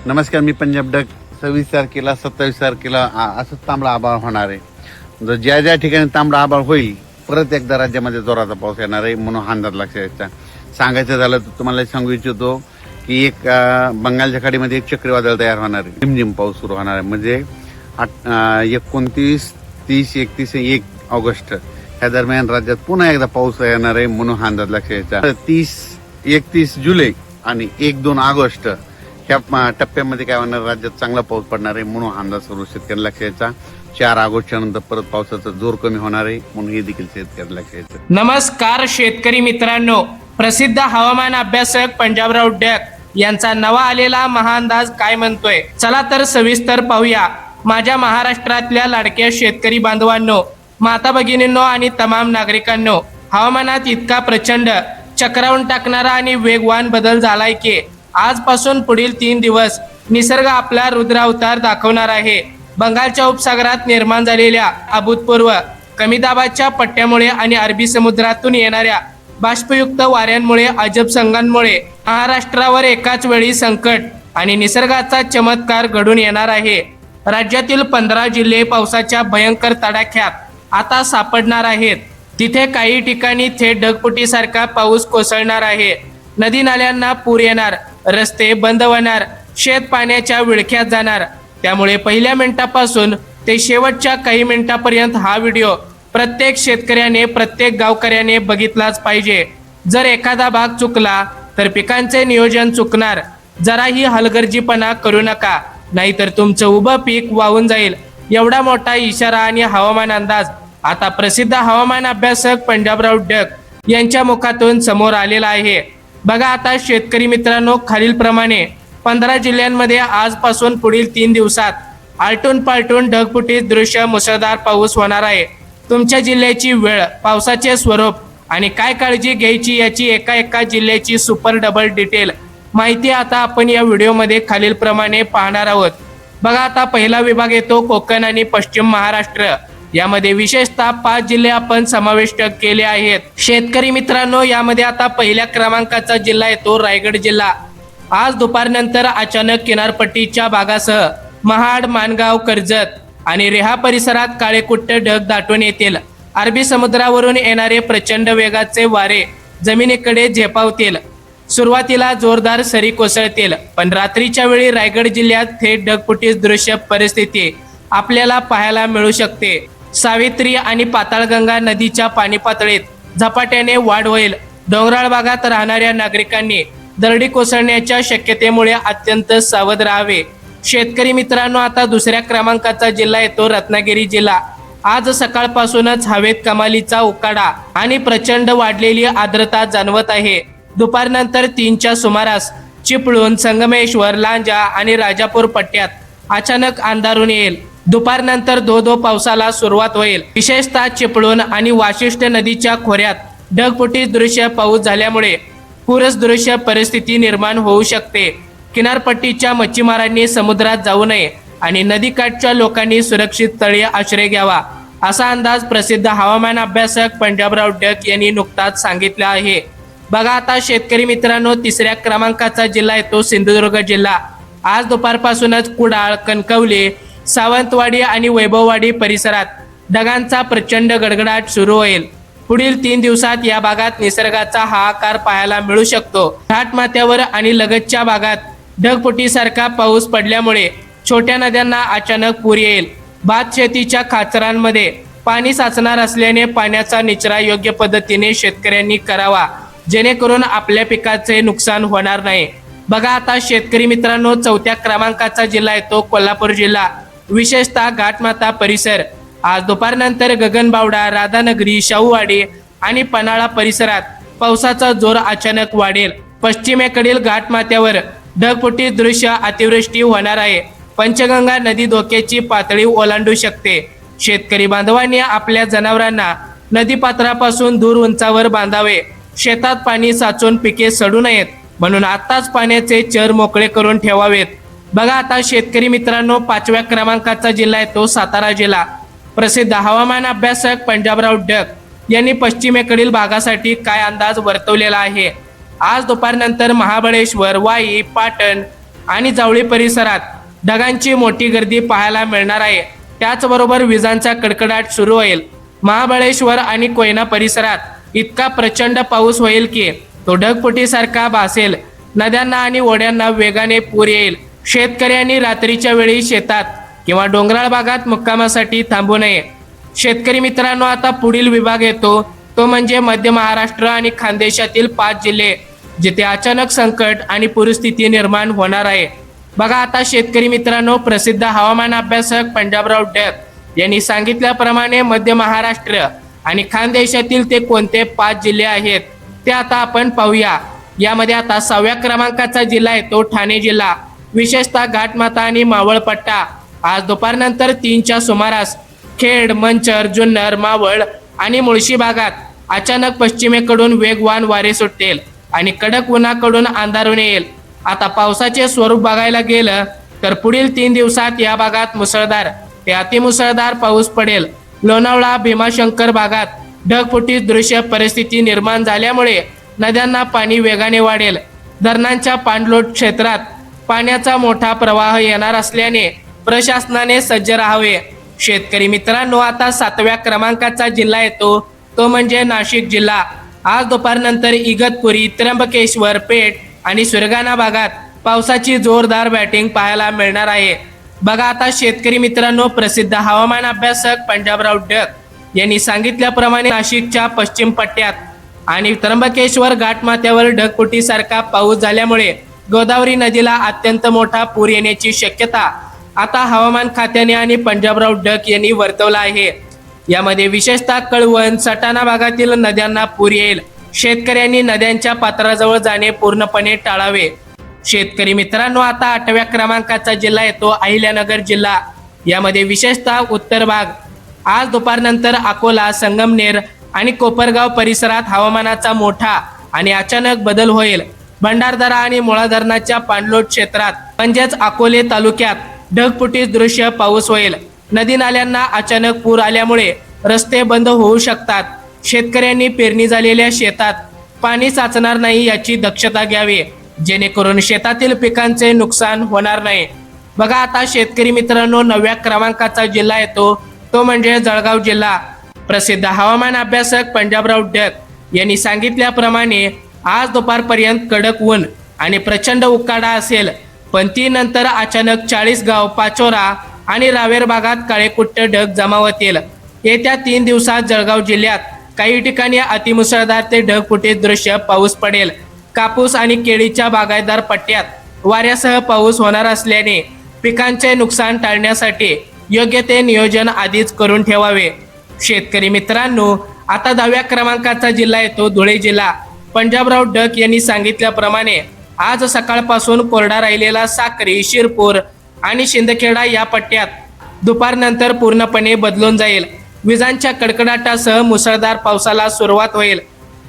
नमस्कार, मी पंजाब डक. 26 तारखेला 27 तारखेला असंच तांबडा आभाळ होणार आहे. जर ज्या ज्या ठिकाणी तांबडा आभाळ होईल परत एकदा राज्यामध्ये जोराचा पाऊस येणार आहे म्हणून हा अंदाज लक्षात घ्यायचा. सांगायचं झालं तर तुम्हाला सांगू इच्छितो की एक बंगालच्या खाडीमध्ये एक चक्रीवादळ तयार होणार आहे. झिमझिम पाऊस सुरू होणार आहे. म्हणजे 29, 30, 31, 1 ऑगस्ट ह्या दरम्यान राज्यात पुन्हा एकदा पाऊस येणार आहे म्हणून हा अंदाज लक्षात घ्यायचा. 30, 31 जुलै आणि 1-2 ऑगस्ट ह्या टप्प्यामध्ये काय होणार, राज्यात चांगला पाऊस पडणार आहे म्हणून अंदाज सर्व शेतकऱ्यांना लक्षात घ्यायचा. 4 ऑगस्टच्या नंतर परत पावसाचा जोर कमी होणार आहे म्हणून हे देखील शेतकऱ्यांना लक्षात घ्यायचं. नमस्कार शेतकरी मित्रांनो, प्रसिद्ध हवामान अभ्यासक पंजाबराव डक यांचा नवा आलेला महाअंदाज काय म्हणतोय, चला तर सविस्तर पाहूया. माझ्या महाराष्ट्रातल्या लाडक्या शेतकरी बांधवांनो, माता भगिनींनो आणि तमाम नागरिकांनो, हवामानात इतका प्रचंड चक्रावून टाकणारा आणि वेगवान बदल झालाय की आजपासून पुढील 3 दिवस निसर्ग आपला रुद्रावतार दाखवणार आहे. बंगालच्या उपसागरात निर्माण झालेल्या अभूतपूर्व कमी दाबाच्या पट्ट्यामुळे आणि अरबी समुद्रातून येणाऱ्या बाष्पयुक्त वाऱ्यांमुळे, अजब संघांमुळे महाराष्ट्रावर एकाच वेळी संकट आणि निसर्गाचा चमत्कार घडून येणार आहे. राज्यातील 15 जिल्हे पावसाच्या भयंकर तडाख्यात आता सापडणार आहेत. तिथे काही ठिकाणी थेट ढगफुटीसारखा पाऊस कोसळणार आहे. नदी नाल्यांना पूर येणार, रस्ते बंद होणार, शेत पाण्याच्या विळख्यात जाणार. त्यामुळे पहिल्या मिनिटापासून ते शेवटच्या काही मिनिटापर्यंत हा व्हिडिओ प्रत्येक शेतकऱ्याने, प्रत्येक गावकऱ्याने बघितलाच पाहिजे. जर एखादा भाग चुकला तर पिकांचे नियोजन चुकणार. जराही हलगर्जीपणा करू नका, नाहीतर तुमचं उभं पीक वाहून जाईल. एवढा मोठा इशारा आणि हवामान अंदाज आता प्रसिद्ध हवामान अभ्यासक पंजाबराव डक यांच्या मुखातून समोर आलेला आहे. बघा आता शेतकरी मित्रांनो, खालील प्रमाणे 15 जिल्ह्यांमध्ये आजपासून पुढील 3 दिवसात आलटून पालटून ढगफुटीत दृश्य मुसळधार पाऊस होणार आहे. तुमच्या जिल्ह्याची वेळ, पावसाचे स्वरूप आणि काय काळजी घ्यायची याची एका जिल्ह्याची सुपर डबल डिटेल माहिती आता आपण या व्हिडिओमध्ये खालील प्रमाणे पाहणार आहोत. बघा आता पहिला विभाग येतो कोकण आणि पश्चिम महाराष्ट्र. यामध्ये विशेषतः 5 जिल्हे आपण समाविष्ट केले आहेत. शेतकरी मित्रांनो, यामध्ये आता पहिल्या क्रमांकाचा जिल्हा येतो रायगड जिल्हा. आज दुपारनंतर अचानक किनारपट्टीच्या भागासह महाड, माणगाव, कर्जत आणि रेहा परिसरात काळेकुट्ट ढग दाटून येतील. अरबी समुद्रावरून येणारे प्रचंड वेगाचे वारे जमिनीकडे झेपावतील. सुरुवातीला जोरदार सरी कोसळतील, पण रात्रीच्या वेळी रायगड जिल्ह्यात थेट ढगफुटी दृश्य परिस्थिती आपल्याला पाहायला मिळू शकते. सावित्री आणि पाताळगंगा नदीच्या पाणी पातळीत झपाट्याने वाढ होईल. डोंगराळ भागात राहणाऱ्या नागरिकांनी दरडी कोसळण्याच्या शक्यतेमुळे अत्यंत सावध राहावे. शेतकरी मित्रांनो, आता दुसऱ्या क्रमांकाचा जिल्हा येतो रत्नागिरी जिल्हा. आज सकाळपासूनच हवेत कमालीचा उकाडा आणि प्रचंड वाढलेली आर्द्रता जाणवत आहे. दुपारनंतर 3च्या सुमारास चिपळूण, संगमेश्वर, लांजा आणि राजापूर पट्ट्यात अचानक अंधारून येईल. दुपारनंतर धो पावसाला सुरुवात होईल. विशेषतः चिपळूण आणि वाशिष्ठ नदीच्या खोऱ्यात ढगफुटी दृश्य पाऊस झाल्यामुळे पूरच दृश्य परिस्थिती निर्माण होऊ शकते. किनारपट्टीच्या मच्छीमारांनी समुद्रात जाऊ नये आणि नदीकाठच्या लोकांनी सुरक्षित तळी आश्रय घ्यावा, असा अंदाज प्रसिद्ध हवामान अभ्यासक पंजाबराव डक यांनी नुकताच सांगितला आहे. बघा आता शेतकरी मित्रांनो, तिसऱ्या क्रमांकाचा जिल्हा येतो सिंधुदुर्ग जिल्हा. आज दुपारपासूनच कुडाळ, कणकवली, सावंतवाडी आणि वैभववाडी परिसरात ढगांचा प्रचंड गडगडाट सुरू होईल. पुढील 3 दिवसात या भागात निसर्गाचा हाहाकार पाहायला मिळू शकतो. घाटमाथ्यावर आणि लगतच्या भागात ढगफुटीसारखा पाऊस पडल्यामुळे छोट्या नद्यांना अचानक पूर येईल. भात शेतीच्या खाचरांमध्ये पाणी साचणार असल्याने पाण्याचा निचरा योग्य पद्धतीने शेतकऱ्यांनी करावा, जेणेकरून आपल्या पिकाचे नुकसान होणार नाही. बघा आता शेतकरी मित्रांनो, 4थ्या क्रमांकाचा जिल्हा येतो कोल्हापूर जिल्हा. विशेषतः घाटमाथा परिसर. आज दुपारनंतर गगनबावडा, राधानगरी, शाहूवाडी आणि पन्हाळा परिसरात पावसाचा जोर अचानक वाढेल. पश्चिमेकडील घाटमाथ्यावर ढगफुटी दृश्य अतिवृष्टी होणार आहे. पंचगंगा नदी धोक्याची पातळी ओलांडू शकते. शेतकरी बांधवांनी आपल्या जनावरांना नदीपात्रापासून दूर उंचावर बांधावे. शेतात पाणी साचून पिके सडू नयेत म्हणून आताच पाण्याचे चर मोकळे करून ठेवावेत. बघा आता शेतकरी मित्रांनो, 5व्या क्रमांकाचा जिल्हा येतो सातारा जिल्हा. प्रसिद्ध हवामान अभ्यासक पंजाबराव डक यांनी पश्चिमेकडील भागासाठी काय अंदाज वर्तवलेला आहे. आज दुपारनंतर महाबळेश्वर, वाई, पाटण, आणि जावळी परिसरात ढगांची मोठी गर्दी पाहायला मिळणार आहे। त्याचबरोबर विजांचा कडकडाट सुरू होईल। महाबळेश्वर आणि कोयना परिसरात इतका प्रचंड पाऊस होईल की तो ढगफुटीसारखा भासेल। नद्यांना आणि ओढ्यांना वेगाने पूर येईल। शेतकऱ्यांनी रात्रीच्या वेळी शेतात किंवा डोंगराळ भागात मुक्कामासाठी थांबू नये। शेतकरी मित्रांनो, आता पुढील विभाग येतो तो म्हणजे मध्य महाराष्ट्र आणि खानदेशातील 5 जिल्हे जिथे अचानक संकट आणि पूरस्थिती निर्माण होणार आहे। बघा आता शेतकरी मित्रांनो, प्रसिद्ध हवामान अभ्यासक पंजाबराव डक यांनी सांगितल्याप्रमाणे मध्य महाराष्ट्र आणि खानदेशातील ते कोणते 5 जिल्हे आहेत ते आता आपण पाहूया। यामध्ये आता 6व्या क्रमांकाचा जिल्हा आहे तो ठाणे जिल्हा। विशेषतः घाटमाथा आणि मावळ पट्टा आज दुपारनंतर 3च्या सुमारास खेड, मंचर, जुन्नर, मावळ आणि मुळशी भागात अचानक पश्चिमेकडून वेगवान वारे सुटेल आणि कडक उन्हाकडून अंधारून येईल। आता पावसाचे स्वरूप बघायला गेलं तर पुढील 3 दिवसात या भागात मुसळधार ते अतिमुसळधार पाऊस पडेल। लोणावळा, भीमाशंकर भागात ढगफुटी दृश्य परिस्थिती निर्माण झाल्यामुळे नद्यांना पाणी वेगाने वाढेल। धरणांच्या पाणलोट क्षेत्रात पाण्याचा मोठा प्रवाह येणार असल्याने प्रशासनाने सज्ज राहावे। शेतकरी मित्रांनो, आता 7व्या क्रमांकाचा जिल्हा येतो तो म्हणजे नाशिक जिल्हा। आज दुपारनंतर इगतपुरी, त्र्यंबकेश्वर, पेठ आणि सुरगाणा भागात पावसाची जोरदार बॅटिंग पाहायला मिळणार आहे। बघा आता शेतकरी मित्रांनो, प्रसिद्ध हवामान अभ्यासक पंजाबराव डक यांनी सांगितल्याप्रमाणे नाशिकच्या पश्चिम पट्ट्यात आणि त्र्यंबकेश्वर घाटमाथ्यावर ढगफुटीसारखा पाऊस झाल्यामुळे गोदावरी नदीला अत्यंत मोठा पूर येण्याची शक्यता आता हवामान खात्याने आणि पंजाबराव डक यांनी वर्तवला आहे। यामध्ये विशेषतः कळवण, सटाणा भागातील नद्यांना पूर येईल। शेतकऱ्यांनी नद्यांच्या पात्राजवळ जाणे पूर्णपणे टाळावे। शेतकरी मित्रांनो, आता 8व्या क्रमांकाचा जिल्हा येतो अहिल्यानगर जिल्हा। यामध्ये विशेषतः उत्तर भाग आज दुपारनंतर अकोला, संगमनेर आणि कोपरगाव परिसरात हवामानाचा मोठा आणि अचानक बदल होईल। भंडारदरा आणि मुळा धरणाच्या पाणलोट क्षेत्रात म्हणजेच अकोले तालुक्यात ढगफुटी दृश्य पाऊस होईल। नदी नाल्यांना अचानक पूर आल्यामुळे रस्ते बंद होऊ शकतात। शेतकऱ्यांनी पेरणी झालेल्या शेतात पाणी साचणार नाही याची दक्षता घ्यावी जेणेकरून शेतातील पिकांचे नुकसान होणार नाही। बघा आता शेतकरी मित्रांनो, 9व्या क्रमांकाचा जिल्हा येतो तो म्हणजे जळगाव जिल्हा। प्रसिद्ध हवामान अभ्यासक पंजाबराव डक यांनी सांगितल्याप्रमाणे आज दुपारपर्यंत कडक ऊन आणि प्रचंड उकाडा असेल, पण ती नंतर अचानक 40 गाव, पाचोरा आणि रावेर भागात काळेकुट्ट ढग जमा होतील। येत्या 3 दिवसात जळगाव जिल्ह्यात काही ठिकाणी अतिमुसळधार ते ढगफुटी दृश्य पाऊस पडेल। कापूस आणि केळीच्या बागायतदार पट्ट्यात वाऱ्यासह पाऊस होणार असल्याने पिकांचे नुकसान टाळण्यासाठी योग्य ते नियोजन आधीच करून ठेवावे। शेतकरी मित्रांनो, आता 10व्या क्रमांकाचा जिल्हा येतो धुळे जिल्हा। पंजाबराव डक यांनी सांगितल्याप्रमाणे आज सकाळपासून कोरडा राहिलेला साक्री, शिरपूर आणि शिंदखेडा या पट्ट्यात दुपारनंतर पूर्णपणे बदलून जाईल। विजांच्या कडकडाटासह मुसळधार पावसाला सुरुवात होईल।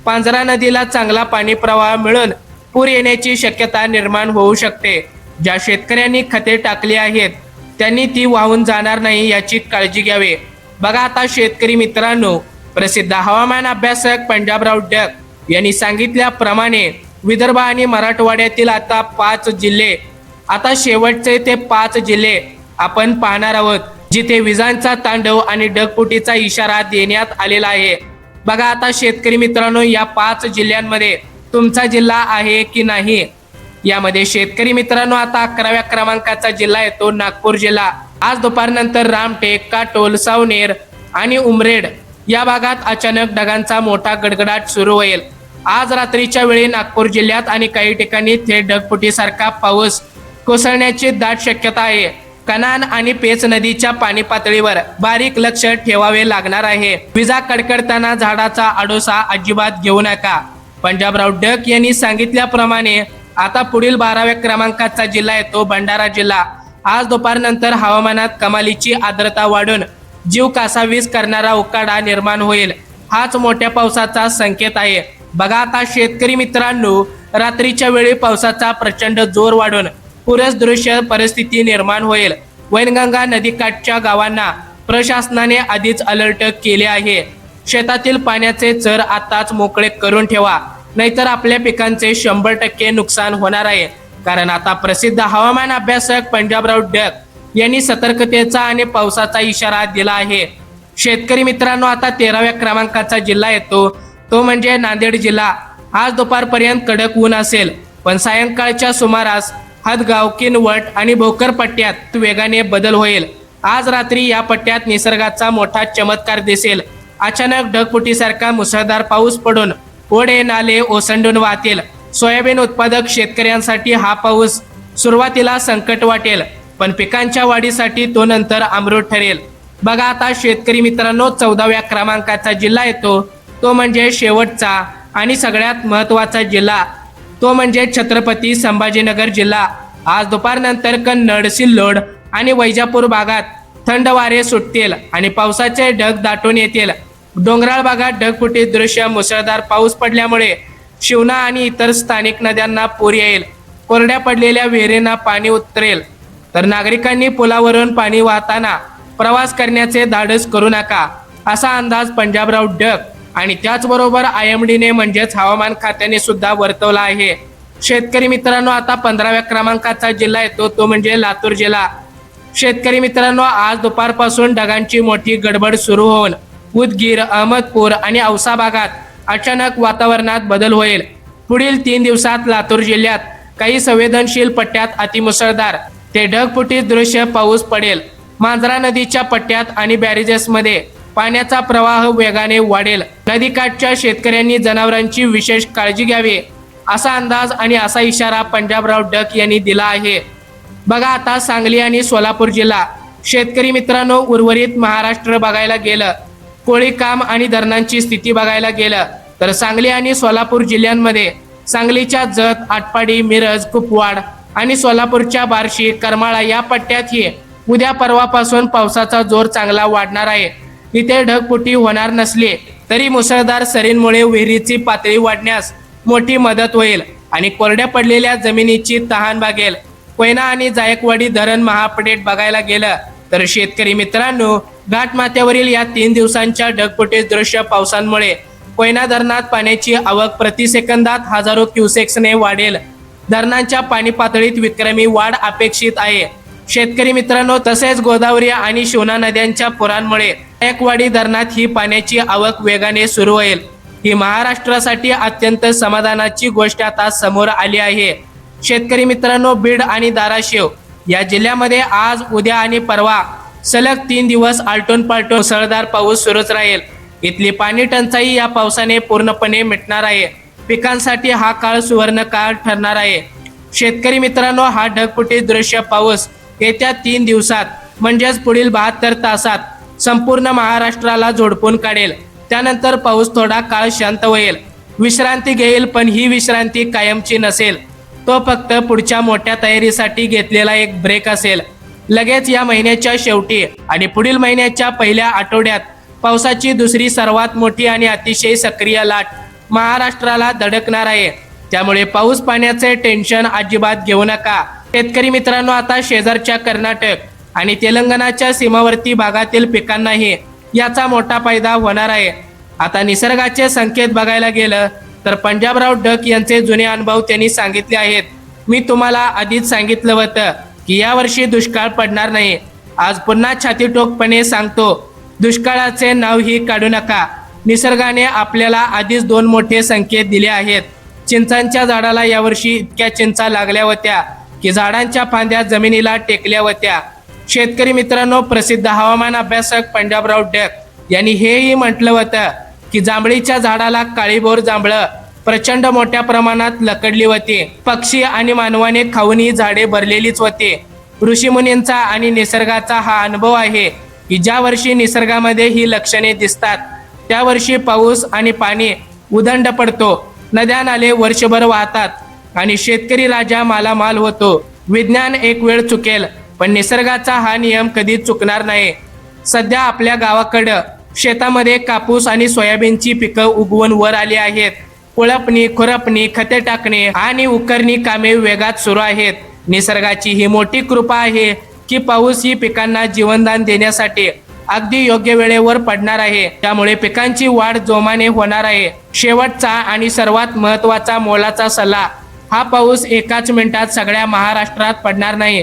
पांझरा नदीला चांगला पाणी प्रवाह मिळून पूर येण्याची शक्यता निर्माण होऊ शकते। ज्या शेतकऱ्यांनी खते टाकली आहेत त्यांनी ती वाहून जाणार नाही याची काळजी घ्यावी। बघा आता शेतकरी मित्रांनो, प्रसिद्ध हवामान अभ्यासक पंजाबराव डक यांनी सांगितल्याप्रमाणे विदर्भ आणि मराठवाड्यातील आता 5 जिल्हे, आता शेवटचे ते 5 जिल्हे आपण पाहणार आहोत जिथे विजांचा तांडव आणि ढगफुटीचा इशारा देण्यात आलेला आहे। बघा आता शेतकरी मित्रांनो, या 5 जिल्ह्यांमध्ये तुमचा जिल्हा आहे की नाही। यामध्ये शेतकरी मित्रांनो, आता 11व्या क्रमांकाचा जिल्हा येतो नागपूर जिल्हा। आज दुपारनंतर रामटेक, काटोल, सावनेर आणि उमरेड या भागात अचानक ढगांचा मोठा गडगडाट सुरू होईल। आज रात्रीच्या वेळी नागपूर जिल्ह्यात आणि काही ठिकाणी थेट ढगफुटीसारखा पाऊस कोसळण्याची दाट शक्यता आहे। कनान आणि पेच नदीच्या पाणी पातळीवर बारीक लक्ष ठेवावे लागणार आहे। विजा कडकडताना झाडाचा आडोसा अजिबात घेऊ नका। पंजाबराव डक यांनी सांगितल्याप्रमाणे आता पुढील 12व्या क्रमांकाचा जिल्हा येतो भंडारा जिल्हा। आज दुपारनंतर हवामानात कमालीची आर्द्रता वाढून जीव कासावीस करणारा उकाडा निर्माण होईल। हाच मोठ्या पावसाचा संकेत आहे। बघा आता शेतकरी मित्रांनो, रात्रीच्या वेळी पावसाचा प्रचंड जोर वाढून पूरच दृश्य परिस्थिती निर्माण होईल। वैनगंगा नदीकाठच्या गावांना प्रशासनाने आधीच अलर्ट केले आहे। शेतातील पाण्याचे चर आताच मोकळे करून ठेवा, नाहीतर आपल्या पिकांचे 100% नुकसान होणार आहे। कारण आता प्रसिद्ध हवामान अभ्यासक पंजाबराव डक यांनी सतर्कतेचा आणि पावसाचा इशारा दिला आहे. शेतकरी मित्रांनो, आता 13व्या क्रमांकाचा जिल्हा येतो तो म्हणजे नांदेड जिल्हा. आज दुपारपर्यंत कडक ऊन असेल, पण सायंकाळच्या सुमारास हदगाव, किनवट आणि भोकर पट्ट्यात वेगाने बदल होईल. आज रात्री या पट्ट्यात निसर्गाचा मोठा चमत्कार दिसेल. अचानक ढगफुटीसारखा मुसळधार पाऊस पडून ओढे नाले ओसंडून वाहतील. सोयाबीन उत्पादक शेतकऱ्यांसाठी हा पाऊस सुरुवातीला संकट वाटेल, पण पिकांच्या वाढीसाठी तो नंतर अमृत ठरेल. बघा आता शेतकरी मित्रांनो, 14व्या क्रमांकाचा जिल्हा येतो तो म्हणजे शेवटचा आणि सगळ्यात महत्वाचा जिल्हा, तो म्हणजे छत्रपती संभाजीनगर जिल्हा. आज दुपारनंतर कन्नड, सिल्लोड आणि वैजापूर भागात थंड वारे सुटतील आणि पावसाचे ढग दाटून येतील. डोंगराळ भागात ढगफुटी दृश्य, मुसळधार पाऊस पडल्यामुळे शिवना आणि इतर स्थानिक नद्यांना पूर येईल. कोरड्या पडलेल्या विहिरींना पाणी उतरेल, तर नागरिकांनी पुलावरून पाणी वाहताना प्रवास करण्याचे धाडस करू नका, असा अंदाज पंजाबराव डक आणि त्याचबरोबर IMDने म्हणजेच हवामान खात्याने सुद्धा वर्तवला आहे. शेतकरी मित्रांनो, आता 15व्या क्रमांकाचा जिल्हा येतो तो म्हणजे लातूर जिल्हा. शेतकरी मित्रांनो, आज दुपारपासून ढगांची मोठी गडबड सुरू होऊन उदगीर, अहमदपूर आणि औसा भागात अचानक वातावरणात बदल होईल. पुढील 3 दिवसात लातूर जिल्ह्यात काही संवेदनशील पट्ट्यात अतिमुसळधार ते ढगफुटी दृश्य पाऊस पडेल. मांजरा नदीच्या पट्ट्यात आणि बॅरेजेसमध्ये पाण्याचा प्रवाह वेगाने वाढेल. नदीकाठच्या शेतकऱ्यांनी जनावरांची विशेष काळजी घ्यावी, असा अंदाज आणि असा इशारा पंजाबराव डक यांनी दिला आहे. बघा आता सांगली आणि सोलापूर जिल्हा. शेतकरी मित्रांनो, उर्वरित महाराष्ट्र बघायला गेलं, कोळी काम आणि धरणांची स्थिती बघायला गेलं तर सांगली आणि सोलापूर जिल्ह्यांमध्ये सांगलीच्या जत, आटपाडी, मिरज, कुपवाड आणि सोलापूरच्या बार्शी, करमाळा या पट्ट्यातही उद्या परवापासून पावसाचा जोर चांगला वाढणार आहे. इथे ढगफुटी होणार नसली तरी मुसळधार सरींमुळे विहिरीची पातळी वाढण्यास मोठी मदत होईल आणि कोरड्या पडलेल्या जमिनीची तहान भागेल. कोयना आणि जायकवाडी धरण महापडेट बघायला गेलं तर शेतकरी मित्रांनो, घाटमाथ्यावरील या 3 दिवसांच्या ढगफुटी दृश्य पावसांमुळे कोयना धरणात पाण्याची आवक प्रति सेकंदात हजारो क्युसेक्सने वाढेल. धरणांच्या पाणी पातळीत विक्रमी वाढ अपेक्षित आहे. शेतकरी मित्रांनो, तसेच गोदावरी आणि शिवना नद्यांच्या पुरांमुळे जायकवाडी धरणात ही पाण्याची आवक वेगाने सुरू होईल. ही महाराष्ट्रासाठी अत्यंत समाधानाची गोष्ट आता समोर आली आहे. शेतकरी मित्रांनो, बीड आणि धाराशिव या जिल्ह्यामध्ये आज, उद्या आणि परवा सलग 3 दिवस आलटून पालटून मुसळधार पाऊस सुरूच राहील. इथली पाणी टंचाई या पावसाने पूर्णपणे मिटणार आहे. पिकांसाठी हा काळ सुवर्ण काळ ठरणार आहे. शेतकरी मित्रांनो, हा ढगफुटी दृश्य पाऊस येत्या 3 दिवसात म्हणजेच पुढील 72 तासात संपूर्ण महाराष्ट्राला झोडपून काढेल. त्यानंतर पाऊस थोडा काळ शांत होईल, विश्रांती घेईल, पण ही विश्रांती कायमची नसेल. तो फक्त पुढच्या मोठ्या तयारीसाठी घेतलेला एक ब्रेक असेल. लगेच या महिन्याच्या शेवटी आणि पुढील महिन्याच्या पहिल्या आठवड्यात पावसाची दुसरी सर्वात मोठी आणि अतिशय सक्रिय लाट महाराष्ट्राला धडकणार आहे. त्यामुळे पाऊस पाण्याचे टेन्शन अजिबात घेऊ नका. शेतकरी मित्रांनो, आता शेजारच्या कर्नाटक आणि तेलंगणाच्या सीमावर्ती भागातील पिकांनाही याचा मोठा फायदा होणार आहे. आता निसर्गाचे संकेत बघायला गेलं तर पंजाबराव डक यांचे जुने अनुभव त्यांनी सांगितले आहेत. मी तुम्हाला आधीच सांगितलं होतं की यावर्षी दुष्काळ पडणार नाही. आज पुन्हा छातीटोकपणे सांगतो, दुष्काळाचे नावही काढू नका. निसर्गाने आपल्याला आधीच 2 मोठे संकेत दिले आहेत. चिंचांच्या झाडाला यावर्षी इतक्या चिंचा लागल्या होत्या की झाडांच्या फांद्या जमिनीला टेकल्या होत्या. शेतकरी मित्रांनो, प्रसिद्ध हवामान अभ्यासक पंजाबराव डक यांनी हेही म्हटलं होतं की जांभळीच्या झाडाला काळीभोर जांभळं प्रचंड मोठ्या प्रमाणात लकडली होती. पक्षी आणि मानवाने खाऊन ही झाडे भरलेलीच होती. ऋषीमुनींचा आणि निसर्गाचा हा अनुभव आहे की ज्या वर्षी निसर्गामध्ये ही लक्षणे दिसतात त्या वर्षी पाऊस आणि पाणी उदंड पडतो, नद्या नाले वर्षभर वाहतात आणि शेतकरी राजा मालामाल होतो. विज्ञान एक वेळ चुकेल, पण निसर्गाचा हा नियम कधीच चुकणार नाही. सध्या आपल्या गावाकडं शेतामध्ये कापूस आणि सोयाबीनची पिकं उगवून वर आली आहेत. कुळपणी, खुरपणी, खते टाकणे आणि उकरणी कामे वेगात सुरू आहेत. निसर्गाची ही मोठी कृपा आहे की पाऊस ही पिकांना जीवनदान देण्यासाठी अगदी योग्य वेळेवर पडणार आहे. त्यामुळे पिकांची वाढ जोमाने होणार आहे. शेवटचा आणि सर्वात महत्त्वाचा मोलाचा सल्ला हा पाऊस एकाच मिनिटात सगळ्या महाराष्ट्रात पडणार नाही.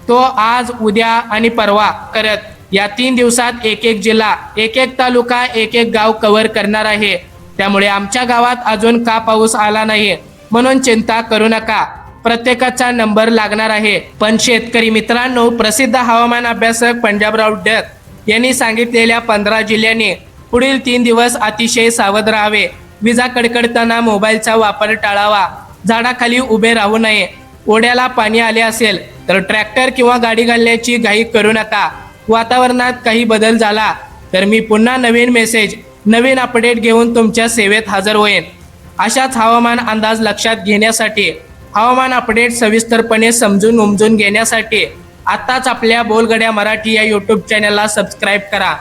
तो आज, उद्या आणि परवा करत या 3 दिवसात एक एक जिल्हा, एक एक तालुका, एक एक गाव कव्हर करणार आहे. त्यामुळे आमच्या गावात अजून का पाऊस आला नाही म्हणून चिंता करू नका. प्रत्येकाचा नंबर लागणार आहे. पण शेतकरी मित्रांनो, प्रसिद्ध हवामान अभ्यासक पंजाबराव डक यांनी सांगितलेल्या 15 जिल्ह्यांनी पुढील 3 दिवस अतिशय सावध राहावे. विजा कडकडताना मोबाईलचा वापर टाळावा. झाडाखाली उभे राहू नये. ओढ्याला पाणी आले असेल तर ट्रॅक्टर किंवा गाडी घालण्याची घाई करू नका. वातावरणात काही बदल झाला तर मी पुन्हा नवीन मेसेज, नवीन अपडेट घेऊन तुमच्या सेवेत हजर होईन. अशाच हवामान अंदाज लक्षात घेण्यासाठी, हवामान अपडेट सविस्तरपणे समजून उमजून घेण्यासाठी आत्ताच आपल्या बोलगड्या मराठी या यूट्यूब चॅनलला सबस्क्राईब करा.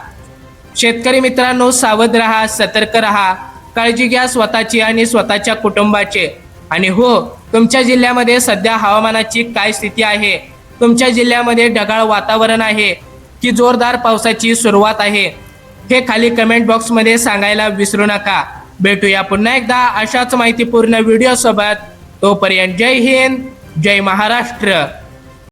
शेतकरी मित्रांनो, सावध राहा, सतर्क राहा, काळजी घ्या स्वतःची आणि स्वतःच्या कुटुंबाची. आणि हो, तुमच्या जिल्ह्यामध्ये सध्या हवामानाची काय स्थिती आहे? तुमच्या जिल्ह्यामध्ये ढगाळ वातावरण आहे की जोरदार पावसाची सुरुवात आहे? हे खाली कमेंट बॉक्समध्ये सांगायला विसरू नका. भेटूया पुन्हा एकदा अशाच माहितीपूर्ण व्हिडिओ सोबत. तोपर्यंत जय हिंद, जय महाराष्ट्र.